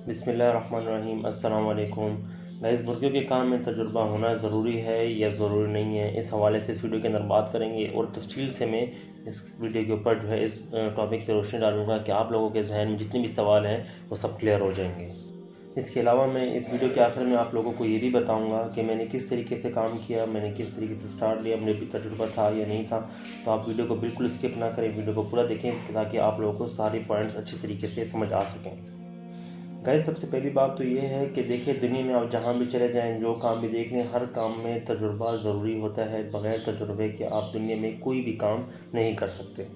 बिस्मिल्लाहिर्रहमानिर्रहीम। अस्सलाम वालेकुम। गाइस, मुर्गियों के काम में तजुर्बा होना ज़रूरी है या ज़रूरी नहीं है, इस हवाले से इस वीडियो के अंदर बात करेंगे और तफसील से मैं इस वीडियो के ऊपर जो है इस टॉपिक पे रोशनी डालूंगा कि आप लोगों के जहन में जितने भी सवाल हैं वो सब क्लियर हो जाएंगे। इसके अलावा मैं इस वीडियो के आखिर में आप लोगों को ये भी बताऊंगा कि मैंने किस तरीके से काम किया, मैंने किस तरीके से स्टार्ट लिया, मुझे भी तजुर्बा था या नहीं था। तो आप वीडियो को बिल्कुल स्किप ना करें, वीडियो को पूरा देखें ताकि आप लोगों को सारे पॉइंट्स अच्छी तरीके से समझ आ सकें। गाइस, सबसे पहली बात तो ये है कि देखिए, दुनिया में आप जहाँ भी चले जाएं, जो काम भी देख लें, हर काम में तजुर्बा ज़रूरी होता है। बगैर तजुर्बे के आप दुनिया में कोई भी काम नहीं कर सकते।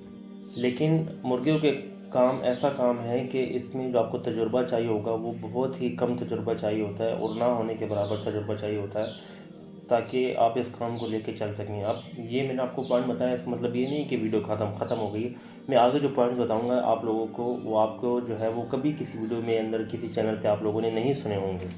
लेकिन मुर्गियों के काम ऐसा काम है कि इसमें जो आपको तजुर्बा चाहिए होगा वो बहुत ही कम तजुर्बा चाहिए होता है और ना होने के बराबर तजुर्बा चाहिए होता है, ताकि आप इस काम को लेके चल सकें। अब ये मैंने आपको पॉइंट बताया, इसका मतलब ये नहीं कि वीडियो ख़त्म हो गई। मैं आगे जो पॉइंट्स बताऊंगा आप लोगों को, वो आपको जो है वो कभी किसी वीडियो में अंदर किसी चैनल पे आप लोगों ने नहीं सुने होंगे।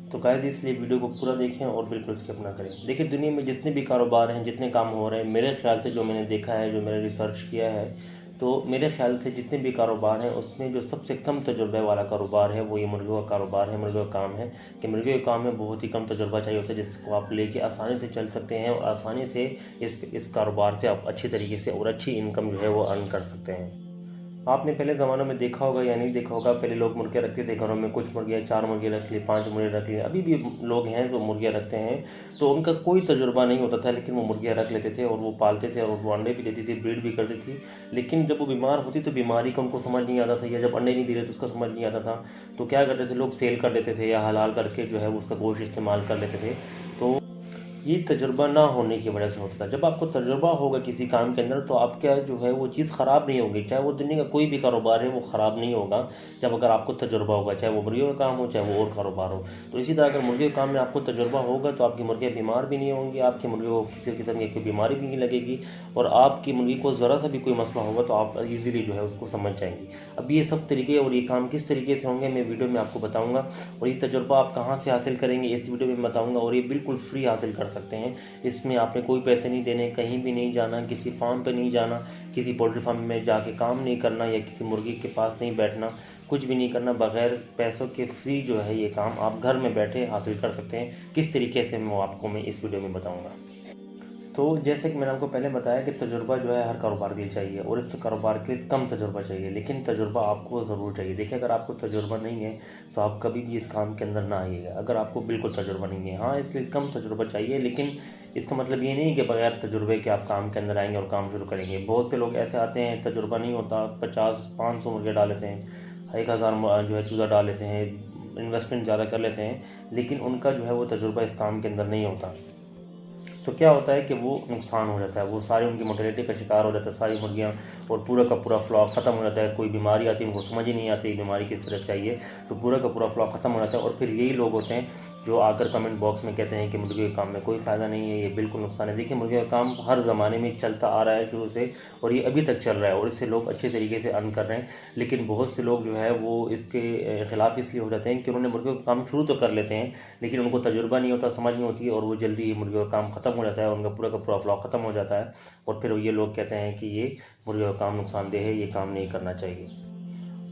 तो गाइस, इसलिए वीडियो को पूरा देखें और बिल्कुल स्किप ना करें। देखिए, दुनिया में जितने भी कारोबार हैं, जितने काम हो रहे हैं, मेरे ख्याल से जो मैंने देखा है, जो मैंने रिसर्च किया है, तो मेरे ख्याल से जितने भी कारोबार हैं उसमें जो सबसे कम तजुर्बे वाला कारोबार है वो ये मुर्गियों का कारोबार है, मुर्गियों का काम है। कि मुर्गियों के काम में बहुत ही कम तजुर्बा चाहिए होता है, जिसको आप लेके आसानी से चल सकते हैं और आसानी से इस कारोबार से आप अच्छी तरीके से और अच्छी इनकम जो है वो अर्न कर सकते हैं। आपने पहले ज़मानों में देखा होगा या नहीं देखा होगा, पहले लोग मुर्गियाँ रखते थे घरों में, कुछ मुर्गियाँ, 4 मुर्गियाँ रख ली, 5 मुर्गियाँ रख ली। अभी भी लोग हैं जो मुर्गियाँ रखते हैं, तो उनका कोई तजुर्बा नहीं होता था, लेकिन वो मुर्गियाँ रख लेते थे और वो पालते थे और वो अंडे भी देती थी, ब्रीड भी करती थी। लेकिन जब वो बीमार होती तो बीमारी का उनको समझ नहीं आता था, या जब अंडे नहीं दे रहे तो उसका समझ नहीं आता था, तो क्या करते थे लोग, सेल कर देते थे या हलाल करके जो है वो उसका गोश्त इस्तेमाल कर लेते थे। तो ये तजुर्बा ना होने की वजह से होता था। जब आपको तजुर्बा होगा किसी काम के अंदर तो आपका जो है वो चीज़ ख़राब नहीं होगी, चाहे वो दुनिया का कोई भी कारोबार है वो ख़राब नहीं होगा जब अगर आपको तजुर्बा होगा, चाहे वो मुर्गियों का काम हो चाहे वो और कारोबार हो। तो इसी तरह अगर मुर्गियों के काम में आपको तजुर्बा होगा तो आपकी मुर्गियाँ बीमार भी नहीं होंगी, आपकी मुर्गियों को किसी किस्म की कोई बीमारी भी नहीं लगेगी, और आपकी मुर्गी को ज़रा सा भी कोई मसला होगा तो आप ईज़िली जो है उसको समझ जाएंगी। अब ये सब तरीके और ये काम किस तरीके से होंगे मैं वीडियो में आपको बताऊँगा, और ये तजुर्बा आप कहाँ से हासिल करेंगे इस वीडियो में बताऊँगा, और ये बिल्कुल फ्री हासिल कर सकते हैं। इसमें आपने कोई पैसे नहीं देने, कहीं भी नहीं जाना, किसी फार्म पे नहीं जाना, किसी पोल्ट्री फार्म में जाके काम नहीं करना या किसी मुर्गी के पास नहीं बैठना, कुछ भी नहीं करना। बगैर पैसों के फ्री जो है ये काम आप घर में बैठे हासिल कर सकते हैं। किस तरीके से वो आपको मैं इस वीडियो में बताऊंगा। तो जैसे कि मैंने आपको पहले बताया कि तजुर्बा जो है हर कारोबार के लिए चाहिए, और इस कारोबार के लिए कम तजुर्बा चाहिए, लेकिन तजुर्बा आपको ज़रूर चाहिए। देखिए, अगर आपको तजुर्बा नहीं है तो आप कभी भी इस काम के अंदर ना आइएगा, अगर आपको बिल्कुल तजुर्बा नहीं है। हाँ, इसके लिए कम तजुर्बा चाहिए, लेकिन इसका मतलब ये नहीं कि बगैर तजुर्बे के आप काम के अंदर आएंगे और काम शुरू करेंगे। बहुत से लोग ऐसे आते हैं, तजुर्बा नहीं होता, 50-500 मुर्गे डाल लेते हैं, 1000 जो है चूज़ा डाल लेते हैं, इन्वेस्टमेंट ज़्यादा कर लेते हैं, लेकिन उनका जो है वो तजुर्बा इस काम के अंदर नहीं होता। तो क्या होता है कि वो नुकसान हो जाता है, वो सारी उनकी मोर्टेलिटी का शिकार हो जाता है सारी मुर्गियाँ, और पूरा का पूरा फ्लॉक ख़त्म हो जाता है। कोई बीमारी आती है, उनको समझ ही नहीं आती बीमारी किस तरह से आई है, तो पूरा का पूरा फ्लॉक ख़त्म हो जाता है। और फिर यही लोग होते हैं जो आकर कमेंट बॉक्स में कहते हैं कि मुर्गी के काम में कोई फ़ायदा नहीं है, ये बिल्कुल नुकसान है। देखिए, मुर्गी का काम हर ज़माने में चलता आ रहा है शुरू से, और ये अभी तक चल रहा है, और इससे लोग अच्छे तरीके से अर्न कर रहे हैं। लेकिन बहुत से लोग जो है वो इसके ख़िलाफ़ इसलिए हो जाते हैं कि उन्होंने मुर्गियों का काम शुरू तो कर लेते हैं, लेकिन उनको तजुर्बा नहीं होता, समझ नहीं होती, और वो जल्दी ही मुर्गियों का काम ख़त्म हो जाता है, उनका पूरा का पूरा फ्लॉक ख़त्म हो जाता है, और फिर ये लोग कहते हैं कि ये मुर्गियों का काम नुकसानदेह है, ये काम नहीं करना चाहिए।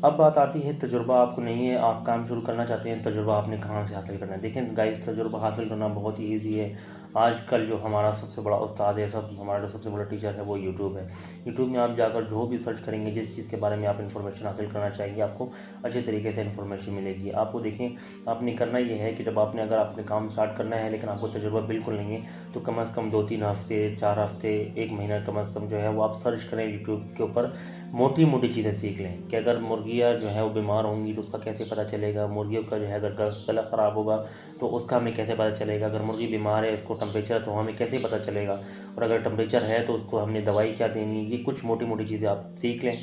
अब बात आती है, तजुर्बा आपको नहीं है, आप काम शुरू करना चाहते हैं, तजुर्बा आपने कहाँ से हासिल करना है। देखें गाइस, तजुर्बा हासिल करना बहुत ही ईजी है। आजकल जो हमारा सबसे बड़ा उस्ताद है, हमारा जो सबसे बड़ा टीचर है वो यूट्यूब है। यूट्यूब में आप जाकर जो भी सर्च करेंगे, जिस चीज़ के बारे में आप इन्फॉर्मेशन हासिल करना चाहेंगे, आपको अच्छे तरीके से इन्फॉर्मेशन मिलेगी। आपको देखें, आपने करना ये है कि जब आपने अगर आपने काम स्टार्ट करना है लेकिन आपको तजुर्बा बिल्कुल नहीं है, तो कम से कम 2-3 हफ्ते, 4 हफ्ते, 1 महीना कम से कम जो है वो आप सर्च करें यूट्यूब के ऊपर, मोटी मोटी चीज़ें सीख लें कि अगर मुर्गियाँ जो है वो बीमार होंगी तो उसका कैसे पता चलेगा, मुर्गियों का जो है अगर गला ख़राब होगा तो उसका हमें कैसे पता चलेगा, अगर मुर्गी बीमार है उसको टेम्परेचर है तो हमें कैसे पता चलेगा, और अगर टेम्परेचर है तो उसको हमने दवाई क्या देनी है। ये कुछ मोटी मोटी चीज़ें आप सीख लें।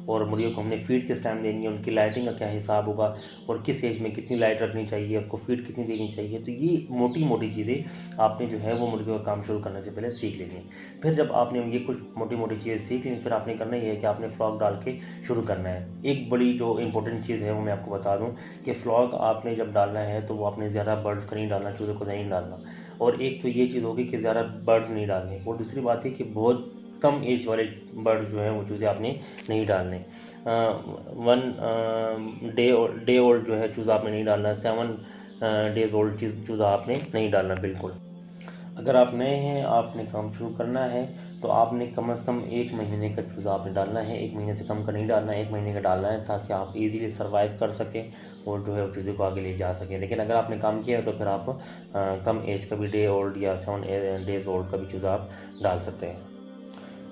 और मुर्गियों को हमने फीड किस टाइम देनी है, उनकी लाइटिंग का क्या हिसाब होगा, और किस एज में कितनी लाइट रखनी चाहिए, उसको फीड कितनी देनी चाहिए। तो ये मोटी मोटी चीज़ें आपने जो है वो मुर्गियों का काम शुरू करने से पहले सीख लेनी है। फिर जब आपने ये कुछ मोटी मोटी चीज़ें सीख ली, फिर आपने करना ये है कि आपने फ्लॉक डाल के शुरू करना है। एक बड़ी जो इंपॉर्टेंट चीज़ है वो मैं आपको बता दूं कि फ्लॉक आपने जब डालना है तो वो आपने ज़्यादा बर्ड्स का नहीं डालना, चूज़े को नहीं डालना। और एक तो ये चीज़ होगी कि ज़्यादा बर्ड्स नहीं डालने, और दूसरी बात है कि बहुत कम एज वाले बर्ड जो हैं वो चूज़े आपने नहीं डालने। 1 डे ओल्ड जो है चूज़ा आपने नहीं डालना, 7 डेज़ ओल्ड चूज़ा आपने नहीं डालना बिल्कुल। अगर आप नए हैं, आपने काम शुरू करना है, तो आपने कम से कम 1 महीने का चूज़ा आपने डालना है, 1 महीने से कम का नहीं डालना है, 1 महीने का डालना है, ताकि आप इजीली सर्वाइव कर सकें और जो है उस चीज़ों को आगे ले जा सकें। लेकिन अगर आपने काम किया है तो फिर आप कम एज का भी डे ओल्ड या 7 डेज़ ओल्ड का भी चूज़ा आप डाल सकते हैं।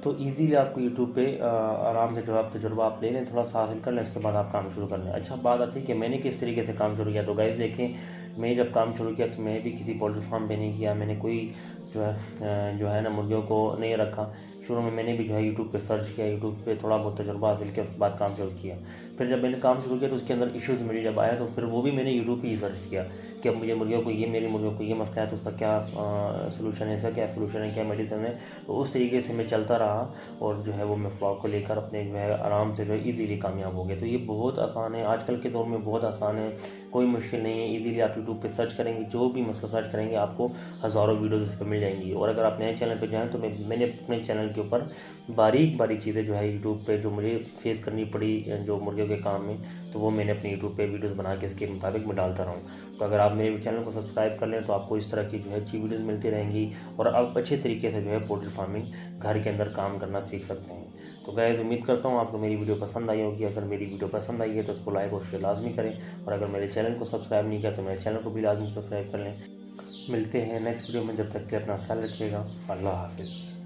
तो इजीली आपको यूट्यूब पे आराम से जो आप तजुर्बा आप ले लें, थोड़ा सा हासिल कर लें, उसके बाद आप काम शुरू कर लें। अच्छा, बात आती है कि मैंने किस तरीके से काम शुरू किया। तो गाइस देखें, मैं जब काम शुरू किया तो मैं भी किसी पोल्ट्री फार्म पे नहीं किया, मैंने कोई जो है ना मुर्गियों को नहीं रखा। शुरू में मैंने भी जो है यूट्यूब पे सर्च किया, यूट्यूब पे थोड़ा बहुत तजुर्बा हासिल किया, उसके बाद काम शुरू किया। फिर जब मैंने काम शुरू किया तो उसके अंदर इश्यूज़ मुझे जब आया तो फिर वो भी मैंने यूट्यूब पे ही सर्च किया कि अब मुझे मुर्गियों को मेरी मुर्गियों को ये मसला है, तो उसका क्या सलूशन है, इसका क्या सलूशन है, क्या मेडिसिन है। तो उस तरीके से मैं चलता रहा और जो है वो मैं फ्लॉक को लेकर अपने जो है आराम से जो है ईज़िली कामयाब हो गया। तो ये बहुत आसान है, आजकल के दौर में बहुत आसान है, कोई मुश्किल नहीं है। ईज़िली आप यूट्यूब पे सर्च करेंगे, जो भी मसला सर्च करेंगे आपको हज़ारों वीडियोज़ इस पर मिल जाएंगी। और अगर आप नए चैनल पे जाएँ तो मैंने अपने चैनल के ऊपर बारीक चीज़ें जो है यूट्यूब पे जो मुझे फेस करनी पड़ी जो मुर्गियों के काम में, तो वो मैंने अपने यूट्यूब पे वीडियोज़ बना के इसके मुताबिक मैं डालता रहा हूँ। तो अगर आप मेरे चैनल को सब्सक्राइब कर लें तो आपको इस तरह की जो है अच्छी वीडियोज़ मिलती रहेंगी और आप अच्छे तरीके से जो है पोल्ट्री फार्मिंग घर के अंदर काम करना सीख सकते हैं। तो गाइस, उम्मीद करता हूँ आपको मेरी वीडियो पसंद आई होगी। अगर मेरी वीडियो पसंद आई है तो उसको लाइक और शेयर लाजमी करें, और अगर मेरे चैनल को सब्सक्राइब नहीं किया तो मेरे चैनल को भी लाजमी सब्सक्राइब कर लें। मिलते हैं नेक्स्ट वीडियो में, जब तक के अपना ख्याल रखिएगा। अल्लाह हाफिज़।